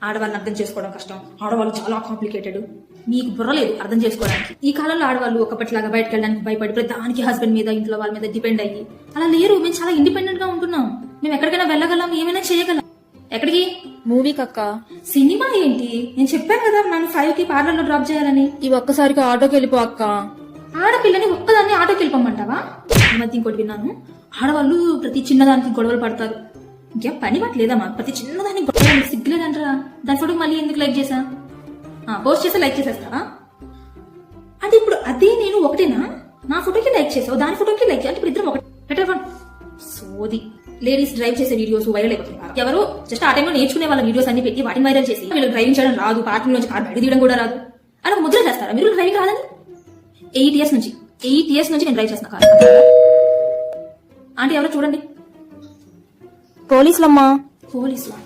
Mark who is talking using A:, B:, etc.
A: ఆడవాళ్ళని అర్థం చేసుకోవడం కష్టం, ఆడవాళ్ళు చాలా కాంప్లికేటెడ్, మీకు బుర్రలేదు అర్థం చేసుకోవడానికి. ఈ కాలంలో ఆడవాళ్ళు ఒకప్పటిలాగా బయటకు వెళ్ళడానికి భయపడి ప్రతిదానికి హస్బెండ్ మీద ఇంట్లో వాళ్ళ మీద డిపెండ్ అయ్యి అలా లేరు. మేము చాలా ఇండిపెండెంట్ గా ఉంటున్నాం. మేము ఎక్కడికైనా వెళ్ళగలం, ఏమైనా చేయగలం. ఎక్కడికి?
B: మూవీకి అక్క.
A: సినిమా ఏంటి? నేను చెప్పాను కదా నన్ను 5కి పార్లర్ లో డ్రాప్ చేయాలని.
B: ఈ ఒక్కసారికి ఆటోకి వెళ్ళిపో అక్క.
A: ఆడపిల్లని ఒక్కదాన్ని ఆటోకి వెళ్ళిపోమంటావా? ఈ మధ్య ఇంకోటి విన్నాను, ఆడవాళ్ళు ప్రతి చిన్నదానికి గొడవలు పడతారు. ఇంకేం పని పట్టలేదా మాకు? ప్రతి చిన్నదానికి గొడవలు సిగ్గులేదంటారా? దాని ఫోటోకి మళ్ళీ ఎందుకు లైక్ చేసా? పోస్ట్ చేస్తే లైక్ చేసేస్తావా? అంటే ఇప్పుడు అదే నేను ఒకటేనా? నా ఫోటోకి లైక్ చేసావు, దాని ఫోటోకి లైక్ అంటే ఇప్పుడు ఇద్దరం ఒకటే. సోది. లేడీస్ డ్రైవ్ చేసే వీడియోస్ వైరల్ అయిపోతున్నారు. ఎవరు జస్ట్ ఆ టైంలో నేర్చుకునే వాళ్ళ వీడియోస్ అన్ని పెట్టి వాటిని వైరల్ చేసి వీళ్ళు డ్రైవింగ్ చేయడం రాదు, పార్కింగ్ నుంచి కార్ బయట తీయడం కూడా రాదు అని ఒక ముద్ర చేస్తారా? మీరు డ్రైవింగ్ రాదని 8 ఇయర్స్ నుంచి నేను డ్రైవ్ చేస్తున్నా కార్. ఆంటీ ఎవరో చూడండి.
B: పోలీసులమ్మా.
A: పోలీసులా?